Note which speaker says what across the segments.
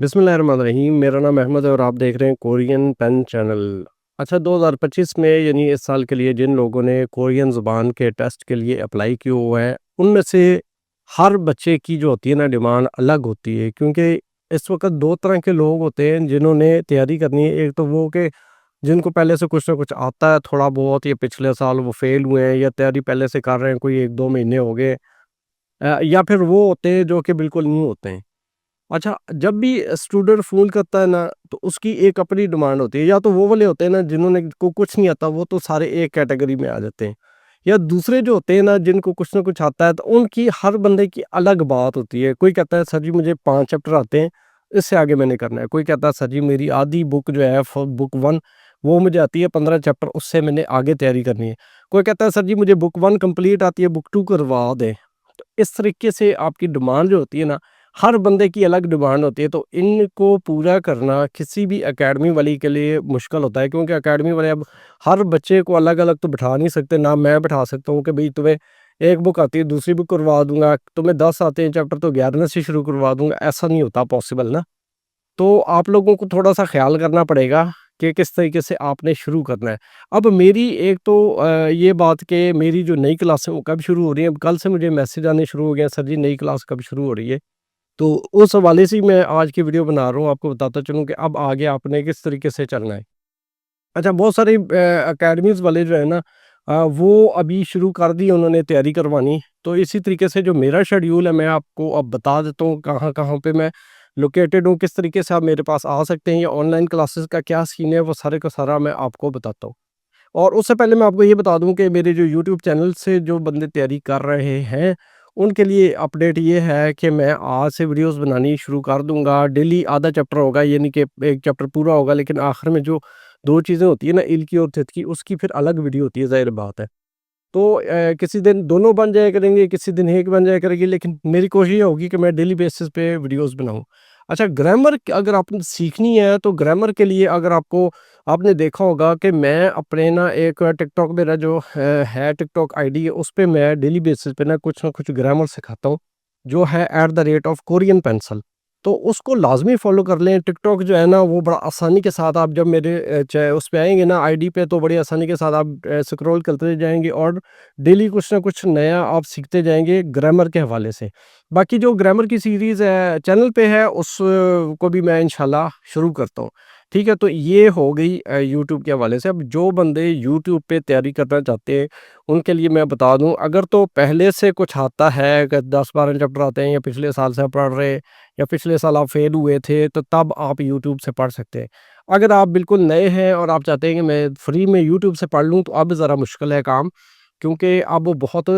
Speaker 1: बिस्मिल्लाहिर्रहमानिर्रहीम। मेरा नाम अहमद है और आप देख रहे हैं कोरियन पेन चैनल। अच्छा, 2025 में यानी इस साल के लिए जिन लोगों ने कोरियन ज़ुबान के टेस्ट के लिए अप्लाई किया हुआ है, उनमें से हर बच्चे की जो होती है ना डिमांड अलग होती है, क्योंकि इस वक्त दो तरह के लोग होते हैं जिन्होंने तैयारी करनी है। एक तो वो कि जिनको पहले से कुछ ना कुछ आता है थोड़ा बहुत, या पिछले साल वो फेल हुए हैं या तैयारी पहले से कर रहे हैं, कोई 1-2 महीने हो गए, या फिर वो होते हैं जो कि बिल्कुल न्यू होते हैं। अच्छा, जब भी स्टूडेंट फ़ोन करता है ना, तो उसकी एक अपनी डिमांड होती है। या तो वो वाले होते हैं ना जिन्होंने को कुछ नहीं आता, वो तो सारे एक कैटेगरी में आ जाते हैं। या दूसरे जो होते हैं ना जिनको कुछ ना कुछ आता है, तो उनकी हर बंदे की अलग बात होती है। कोई कहता है सर जी मुझे 5 चैप्टर आते हैं, इससे आगे मैंने करना है। कोई कहता है सर जी मेरी आधी बुक जो है बुक 1 वो मुझे आती है 15 चैप्टर, उससे मैंने आगे तैयारी करनी है। कोई कहता है सर जी मुझे बुक 1 कंप्लीट आती है, बुक 2 करवा दें। तो इस तरीके से आपकी डिमांड जो होती है ना, हर बंदे की अलग डिमांड होती है, तो इनको पूरा करना किसी भी एकेडमी वाले के लिए मुश्किल होता है, क्योंकि एकेडमी वाले अब हर बच्चे को अलग-अलग तो बिठा नहीं सकते। ना मैं बिठा सकता हूँ कि भई तुम्हें 1 बुक आती है, दूसरी बुक करवा दूँगा, तुम्हें 10 आते हैं चैप्टर तो 11वें से शुरू करवा दूँगा, ऐसा नहीं होता पॉसिबल ना। तो आप लोगों को थोड़ा-सा ख़्याल करना पड़ेगा कि किस तरीके से आपने शुरू करना है। अब मेरी एक तो ये बात कि मेरी जो नई क्लासें वो कब शुरू हो रही हैं, अब कल से मुझे मैसेज आने शुरू हो गए हैं, सर जी नई क्लास कब शुरू हो रही है? तो उस हवाले से ही मैं आज की वीडियो बना रहा हूँ, आपको बताता चलूँ कि अब आगे आपने किस तरीके से चलना है। अच्छा, बहुत सारी अकेडमीज़ वाले जो है ना, वो अभी शुरू कर दी उन्होंने तैयारी करवानी। तो इसी तरीके से जो मेरा शेड्यूल है मैं आपको अब बता देता हूँ कहाँ-कहाँ पे मैं लोकेटेड हूँ, किस तरीके से आप मेरे पास आ सकते हैं, या ऑनलाइन क्लासेस का क्या सीन है, वो सारे का सारा मैं आपको बताता हूँ। और उससे पहले मैं आपको ये बता दूँ कि मेरे जो यूट्यूब चैनल से जो बंदे तैयारी कर रहे हैं, उनके लिए अपडेट ये है कि मैं आज से वीडियोज़ बनानी शुरू कर दूँगा। डेली आधा चैप्टर होगा, यानी कि एक चैप्टर पूरा होगा, लेकिन आखिर में जो 2 चीज़ें होती है ना, इल की और तित की, उसकी फिर अलग वीडियो होती है, ज़ाहिर बात है। तो किसी दिन दोनों बन जाया करेंगे, किसी दिन एक बन जाया करेगी, लेकिन मेरी कोशिश ये होगी कि मैं डेली बेसिस पे वीडियोज़ बनाऊँ। अच्छा, ग्रामर अगर आपने सीखनी है, तो ग्रामर के लिए अगर आपको आपने देखा होगा कि मैं अपने ना एक टिकटॉक मेरा जो है टिकटॉक आईडी है, उस पे मैं डेली बेसिस पे ना कुछ ग्रामर सिखाता हूँ, जो है @कोरियन पेंसिल। तो उसको लाज़मी फ़ॉलो कर लें। टिकटॉक जो है ना, वो बड़ा आसानी के साथ आप जब मेरे उस पे आएँगे ना आईडी पे, तो बड़ी आसानी के साथ आप स्क्रॉल करते जाएँगे और डेली कुछ ना कुछ नया आप सीखते जाएँगे ग्रामर के हवाले से। बाकी जो ग्रामर की सीरीज़ है चैनल पे है, उस को भी मैं इंशाल्लाह शुरू करता हूँ। ठीक है? तो ये हो गई यूट्यूब के हवाले से। अब जो बंदे यूट्यूब पे तैयारी करना चाहते हैं, उनके लिए मैं बता दूँ, अगर तो पहले से कुछ आता है कि 10-12 चैप्टर आते हैं, या पिछले साल से आप पढ़ रहे, या पिछले साल आप फेल हुए थे, तो तब आप यूट्यूब से पढ़ सकते हैं। अगर आप बिल्कुल नए हैं और आप चाहते हैं कि मैं फ्री में यूट्यूब से पढ़ लूँ, तो अब ज़रा मुश्किल है काम, क्योंकि अब वो बहुत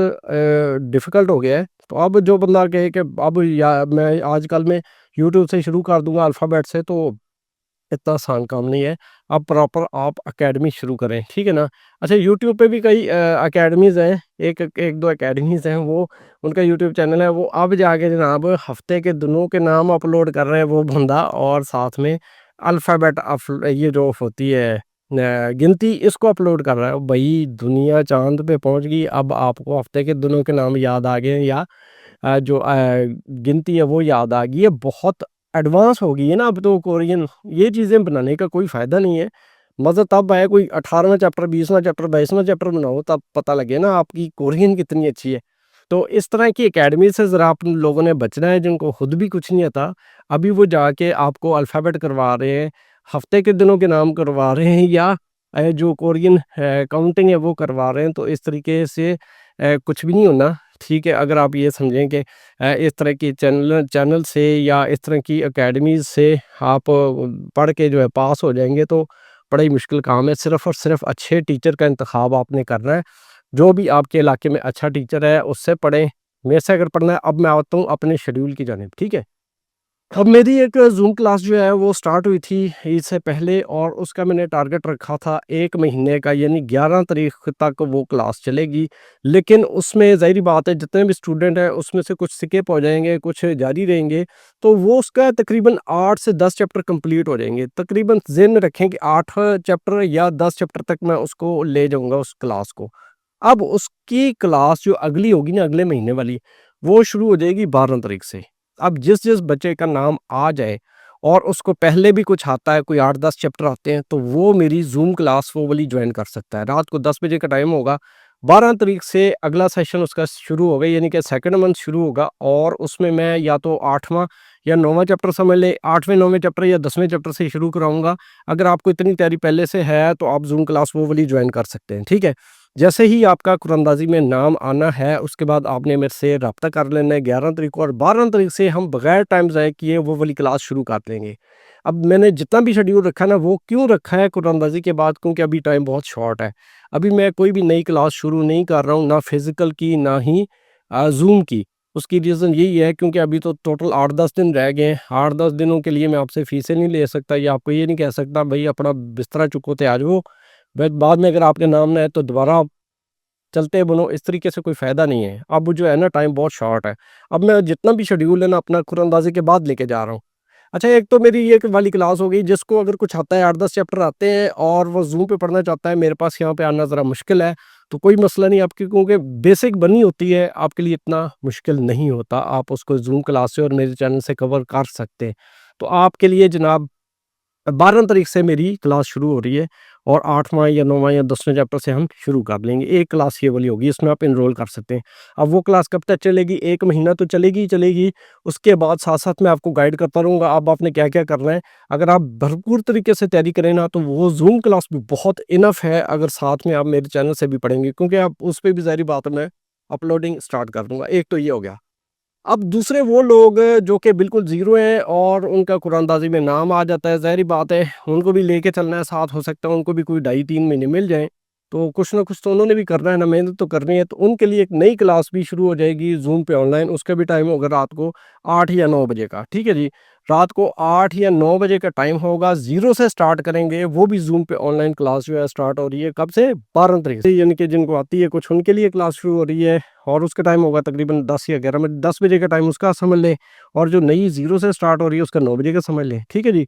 Speaker 1: डिफ़िकल्ट हो गया है। तो अब जो बंदा कहे कि अब या मैं आजकल मैं यूट्यूब से शुरू कर दूँगा अल्फ़ाबेट से, तो इतना आसान काम नहीं है। अब प्रॉपर आप अकेडमी शुरू करें, ठीक है ना? अच्छा, यूट्यूब पे भी कई अकेडमीज़ हैं, 1-2 अकेडमीज़ हैं, वो उनका यूट्यूब चैनल है, वो अब जाके जनाब हफ़्ते के दिनों के नाम अपलोड कर रहे हैं वो बंदा, और साथ में अल्फ़ाबेट ये जो होती है गिनती, इसको अपलोड कर रहा है। भई दुनिया चाँद पे पहुँच गई, अब आपको हफ़्ते के दिनों के नाम याद आ गए हैं, या जो गिनती है वो याद आ गई है। बहुत एडवांस हो गई है ना अब तो कोरियन। ये चीज़ें बनाने का कोई फ़ायदा नहीं है। मज़ा तब आए कोई 18वाँ चैप्टर, 20वाँ चैप्टर, 22वाँ चैप्टर बनाओ, तब पता लगे ना आपकी कोरियन कितनी अच्छी है। तो इस तरह की अकेडमी से ज़रा आप लोगों ने बचना है, जिनको खुद भी कुछ नहीं आता। अभी वो जाके आपको अल्फ़ाबेट करवा रहे हैं, हफ़्ते के दिनों के नाम करवा रहे हैं, या जो कोरियन काउंटिंग है वो करवा रहे हैं। तो इस तरीके से कुछ भी नहीं होना, ठीक है? अगर आप ये समझें कि इस तरह की चैनल चैनल से या इस तरह की अकेडमीज़ से आप पढ़ के जो है पास हो जाएँगे, तो बड़ा ही मुश्किल काम है। सिर्फ़ और सिर्फ़ अच्छे टीचर का इंतख़ाब आपने करना है। जो भी आपके इलाके में अच्छा टीचर है, उससे पढ़ें। मेरे से अगर पढ़ना है, अब मैं आता हूँ अपने शेड्यूल की जानिब, ठीक है? अब मेरी एक ज़ूम क्लास जो है वो स्टार्ट हुई थी ईद से पहले, और उसका मैंने टारगेट रखा था 1 महीने का, यानी 11 तारीख तक वो क्लास चलेगी। लेकिन उसमें ज़ाहिर-सी बात है जितने भी स्टूडेंट हैं उसमें से कुछ स्किप हो जाएँगे, कुछ जारी रहेंगे, तो वो उसका तकरीबन 8 से 10 चैप्टर कंप्लीट हो जाएँगे। तकरीबन ज़हन में रखें कि 8 चैप्टर या 10 चैप्टर तक मैं उसको ले जाऊँगा उस क्लास को। अब उसकी क्लास जो अगली होगी ना, अगले महीने वाली, वो शुरू हो जाएगी 12 तारीख से। अब जिस-जिस बच्चे का नाम आ जाए, और उसको पहले भी कुछ आता है, कोई 8-10 चैप्टर आते हैं, तो वो मेरी ज़ूम क्लास वो वाली जॉइन कर सकता है। रात को 10 बजे का टाइम होगा, 12 तारीख से अगला सेशन उसका शुरू होगा, यानी कि सेकंड मंथ शुरू होगा और उसमें मैं या तो 8वाँ या 9वाँ चैप्टर समझ लें, 8वें 9वें चैप्टर या 10वें चैप्टर से शुरू कराऊँगा। अगर आपको इतनी तैयारी पहले से है, तो आप ज़ूम क्लास वो वाली जॉइन कर सकते हैं, ठीक है? जैसे ही आपका कुरानंदाज़ी में नाम आना है, उसके बाद आपने मेरे से राब्ता कर लेना है 11 तारीख को, और 12 तारीख से हम बगैर टाइम ज़ाया किए वो वाली क्लास शुरू कर देंगे। अब मैंने जितना भी शेड्यूल रखा है ना, वो क्यों रखा है कुरानंदाज़ी के बाद, क्योंकि अभी टाइम बहुत शॉर्ट है। अभी मैं कोई भी नई क्लास शुरू नहीं कर रहा हूँ, ना फिज़िकल की, ना ही ज़ूम की। उसकी रीज़न यही है क्योंकि अभी तो टोटल 8-10 दिन रह गए हैं। 8-10 दिनों के लिए मैं आपसे फ़ीसें नहीं ले सकता, या आपको ये नहीं कह सकता भई अपना बिस्तरा चुको ते आ जाओ। बट बाद में अगर आपके नाम ना है तो दोबारा आप चलते बनो, इस तरीके से कोई फ़ायदा नहीं है। अब जो है ना, टाइम बहुत शॉर्ट है। अब मैं जितना भी शेड्यूल है ना, अपना कुरानंदाज़ी के बाद लेके जा रहा हूँ। अच्छा, एक तो मेरी ये वाली क्लास हो गई, जिसको अगर कुछ आता है, 8-10 चैप्टर आते हैं और वो ज़ूम पे पढ़ना चाहता है, मेरे पास यहाँ पे आना ज़रा मुश्किल है, तो कोई मसला नहीं आपकी, क्योंकि बेसिक बनी होती है, आपके लिए इतना मुश्किल नहीं होता। आप उसको ज़ूम क्लास से और मेरे चैनल से कवर कर सकते हैं। तो आपके लिए जनाब 12 तारीख से मेरी क्लास शुरू हो रही है और 8वाँ या 9वाँ या 10वें चैप्टर से हम शुरू कर लेंगे। एक क्लास ये वाली होगी, इसमें आप एनरोल कर सकते हैं। अब वो क्लास कब तक चलेगी? 1 महीना तो चलेगी ही चलेगी। उसके बाद साथ-साथ मैं आपको गाइड करता रहूँगा, अब आपने क्या-क्या करना है। अगर आप भरपूर तरीके से तैयारी करें ना, तो वो ज़ूम क्लास भी बहुत इनफ है, अगर साथ में आप मेरे चैनल से भी पढ़ेंगे, क्योंकि आप उस पे भी ज़ाहिर बात है मैं अपलोडिंग स्टार्ट कर दूँगा। एक तो ये हो गया। अब दूसरे वो लोग जो कि बिल्कुल ज़ीरो हैं और उनका कुरानदाज़ी में नाम आ जाता है, ज़ाहिर-सी बात है, उनको भी लेके चलना है साथ, हो सकता है उनको भी कोई ढाई 3 महीने मिल जाएँ, तो कुछ ना कुछ तो उन्होंने भी करना है ना, मेहनत तो करनी है। तो उनके लिए एक नई क्लास भी शुरू हो जाएगी ज़ूम पे ऑनलाइन, उसका भी टाइम होगा रात को 8 या 9 बजे का, ठीक है जी। रात को 8 या 9 बजे का टाइम होगा, ज़ीरो से स्टार्ट करेंगे, वो भी ज़ूम पे ऑनलाइन क्लास जो है स्टार्ट हो रही है, कब से? 12 तारीख से, यानी कि जिनको आती है कुछ, उनके लिए क्लास शुरू हो रही है। और उसका टाइम होगा तकरीबन 10 या 11 बजे, 10 बजे का टाइम उसका समझ लें, और जो नई ज़ीरो से स्टार्ट हो रही है उसका 9 बजे का समझ लें, ठीक है जी।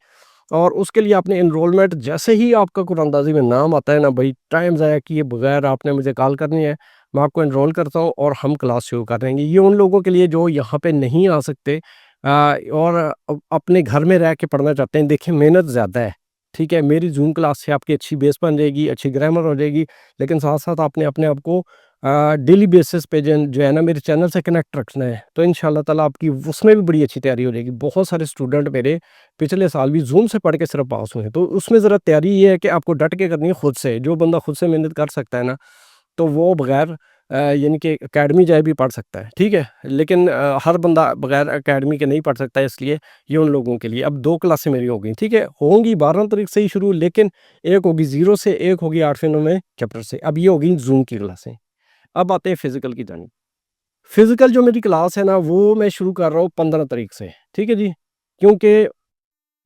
Speaker 1: और उसके लिए आपने एनरोलमेंट, जैसे ही आपका कुरानंदाज़ी में नाम आता है ना भाई, टाइम ज़ाया किए बगैर आपने मुझे कॉल करनी है, मैं आपको एनरोल करता हूँ और हम क्लास शुरू कर देंगे। ये उन लोगों के लिए जो यहाँ पे नहीं आ सकते और अपने घर में रह के पढ़ना चाहते हैं। देखिए, मेहनत ज़्यादा है, ठीक है। मेरी ज़ूम क्लास से आपकी अच्छी बेस बन जाएगी, अच्छी ग्रामर हो जाएगी, लेकिन साथ-साथ आपने अपने आप को डेली बेसिस पे जो है ना, मेरे चैनल से कनेक्ट रखना है, तो इंशाल्लाह ताला आपकी उसमें भी बड़ी अच्छी तैयारी हो जाएगी। बहुत सारे स्टूडेंट मेरे पिछले साल भी ज़ूम से पढ़ के सिर्फ पास हुए हैं, तो उसमें ज़रा तैयारी ये है कि आपको डट के करनी है खुद से। जो बंदा खुद से मेहनत कर सकता है ना, तो वो बगैर यानी कि अकेडमी जाए भी पढ़ सकता है, ठीक है। लेकिन हर बंदा बगैर अकेडमी के नहीं पढ़ सकता है, इसलिए ये उन लोगों के लिए। अब 2 क्लासें मेरी हो गई, ठीक है, होंगी 12 तारीख से ही शुरू, लेकिन एक होगी ज़ीरो से, एक होगी 8वें 9वें चैप्टर से। अब ये हो गई ज़ूम की क्लासें। अब आते हैं फिज़िकल की जानिब। फिज़िकल जो मेरी क्लास है ना, वो मैं शुरू कर रहा हूँ 15 तारीख से, ठीक है जी। क्योंकि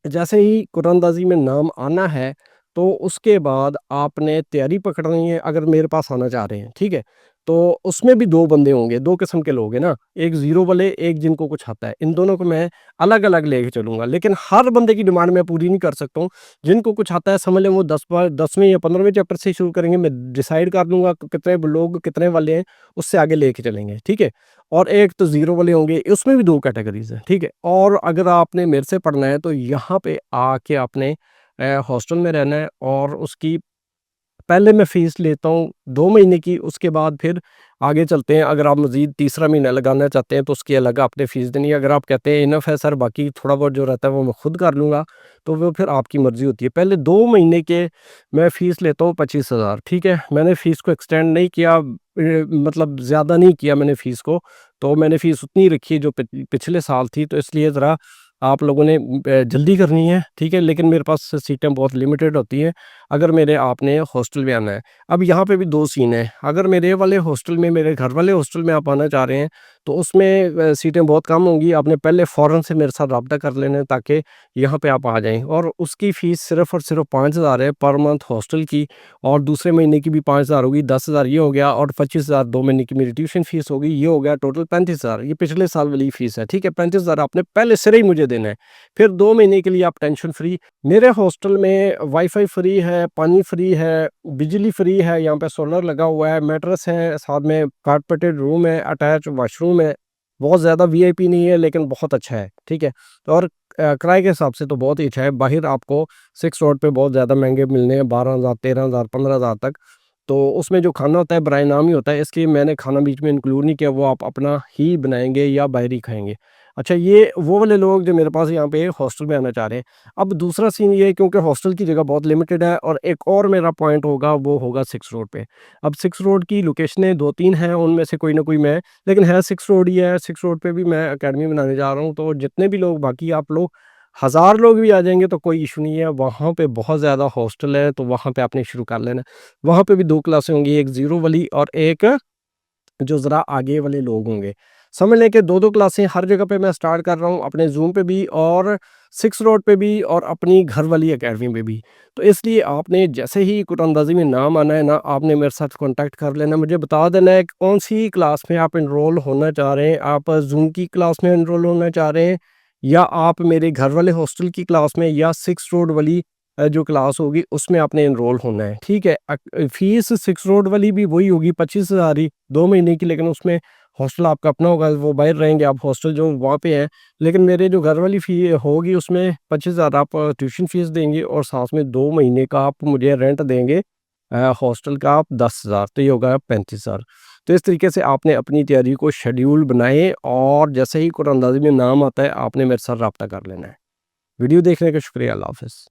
Speaker 1: जैसे ही कुरानदाज़ी में नाम आना है, तो उसके बाद आपने तैयारी पकड़नी है, अगर मेरे पास आना चाह रहे हैं, ठीक है? तो उसमें भी 2 बंदे होंगे, 2 किस्म के लोग हैं ना, एक ज़ीरो वाले, एक जिनको कुछ आता है। इन दोनों को मैं अलग-अलग लेके चलूँगा, लेकिन हर बंदे की डिमांड मैं पूरी नहीं कर सकता हूँ। जिनको कुछ आता है, समझ लें वो 10वें या 15वें चैप्टर से शुरू करेंगे, मैं डिसाइड कर लूँगा कितने लोग कितने वाले हैं, उससे आगे लेके चलेंगे, ठीक है? और एक तो ज़ीरो वाले होंगे, उसमें भी 2 कैटेगरीज़ हैं, ठीक है? और अगर आपने मेरे से पढ़ना है, तो यहाँ पे आके आपने हॉस्टल में रहना है, और उसकी पहले मैं फ़ीस लेता हूँ 2 महीने की, उसके बाद फिर आगे चलते हैं। अगर आप मज़ीद तीसरा महीना लगाना चाहते हैं, तो उसकी अलग आपने फ़ीस देनी है। अगर आप कहते हैं इनफ़ है सर, बाकी थोड़ा बहुत जो रहता है वो मैं खुद कर लूँगा, तो वो फिर आपकी मर्ज़ी होती है। पहले 2 महीने के मैं फ़ीस लेता हूँ 25,000, ठीक है? मैंने फ़ीस को एक्सटेंड नहीं किया, मतलब ज़्यादा नहीं किया मैंने फ़ीस को, तो मैंने फ़ीस उतनी रखी है जो पिछले साल थी, तो इसलिए ज़रा आप लोगों ने जल्दी करनी है, ठीक है? लेकिन मेरे पास सीटें बहुत लिमिटेड होती हैं, अगर मेरे आपने हॉस्टल में आना है। अब यहाँ पे भी 2 सीन हैं, अगर मेरे वाले हॉस्टल में, मेरे घर वाले हॉस्टल में आप आना चाह रहे हैं, तो उसमें सीटें बहुत कम होंगी। आपने पहले फ़ौरन से मेरे साथ राब्ता कर लेना है, ताकि यहाँ पे आप आ जाएँ, और उसकी फ़ीस सिर्फ़ और सिर्फ़ 5,000 है पर मंथ हॉस्टल की, और दूसरे महीने की भी 5,000 होगी, 10,000 ये हो गया, और 25,000 2 महीने की मेरी ट्यूशन फ़ीस होगी, ये हो गया टोटल 35,000। ये पिछले साल वाली फ़ीस है, ठीक है? 35,000 आपने पहले सिरे ही मुझे देना है, फिर 2 महीने के लिए आप टेंशन फ्री। मेरे हॉस्टल में वाईफ़ाई फ्री है, पानी फ्री है, बिजली फ्री है, यहाँ पे सोलर लगा हुआ है, मैट्रेस है, साथ में कारपेटेड रूम है, अटैच वॉशरूम है। बहुत ज़्यादा वीआईपी नहीं है लेकिन बहुत अच्छा है, ठीक है। तो और किराए के हिसाब से तो बहुत ही अच्छा है। बाहर आपको 6 रोड पे बहुत ज़्यादा महंगे मिलने हैं, 12,000 13,000 15,000 तक। तो उसमें जो खाना होता है बराए नाम ही होता है, इसलिए मैंने खाना बीच में इंक्लूड नहीं किया, वो आप अपना ही बनाएँगे या बाहर ही खाएँगे। अच्छा, ये वो वाले लोग जो मेरे पास यहाँ पे हॉस्टल में आना चाह रहे हैं। अब दूसरा सीन ये है, क्योंकि हॉस्टल की जगह बहुत लिमिटेड है, और एक और मेरा पॉइंट होगा वो होगा 6 रोड पे। अब 6 रोड की लोकेशनें 2-3 हैं, उनमें से कोई ना कोई मैं, लेकिन है 6 रोड ही है। 6 रोड पे भी मैं अकेडमी बनाने जा रहा हूँ, तो जितने भी लोग, बाकी आप लोग 1000 लोग भी आ जाएँगे तो कोई इश्यू नहीं है। वहाँ पे बहुत ज़्यादा हॉस्टल है, तो वहाँ पे आपने शुरू कर लेना है। वहाँ पे भी 2 क्लासें होंगी, एक ज़ीरो वाली और एक जो ज़रा आगे वाले लोग होंगे। समझ लें कि 2-2 क्लासें हर जगह पे मैं स्टार्ट कर रहा हूँ, अपने ज़ूम पे भी और 6 रोड पे भी और अपनी घर वाली अकेडमी में भी। तो इसलिए आपने जैसे ही कुरानंदाज़ी में नाम आना है ना, आपने मेरे साथ कॉन्टैक्ट कर लेना, मुझे बता देना है कि कौन-सी क्लास में आप एनरोल होना चाह रहे हैं। आप ज़ूम की क्लास में एनरोल होना चाह रहे हैं, या आप मेरे घर वाले हॉस्टल की क्लास में, या 6 रोड वाली जो क्लास होगी उसमें आपने एनरोल होना है, ठीक है। फ़ीस 6 रोड वाली भी वही होगी, 25,000 ही 2 महीने की, लेकिन उसमें हॉस्टल आपका अपना होगा, वो बाहर रहेंगे आप, हॉस्टल जो वहाँ पे है। लेकिन मेरे जो घर वाली फ़ी होगी उसमें 25,000 आप ट्यूशन फ़ीस देंगे, और साथ में 2 महीने का आप मुझे रेंट देंगे हॉस्टल का आप 10,000, तो ये होगा 35,000। तो इस तरीके से आपने अपनी तैयारी को शेड्यूल बनाएँ, और जैसे ही कुरान अंदाज़ी में नाम आता है आपने मेरे साथ राब्ता कर लेना है। वीडियो देखने का शुक्रिया। अल्लाह हाफ़िज़।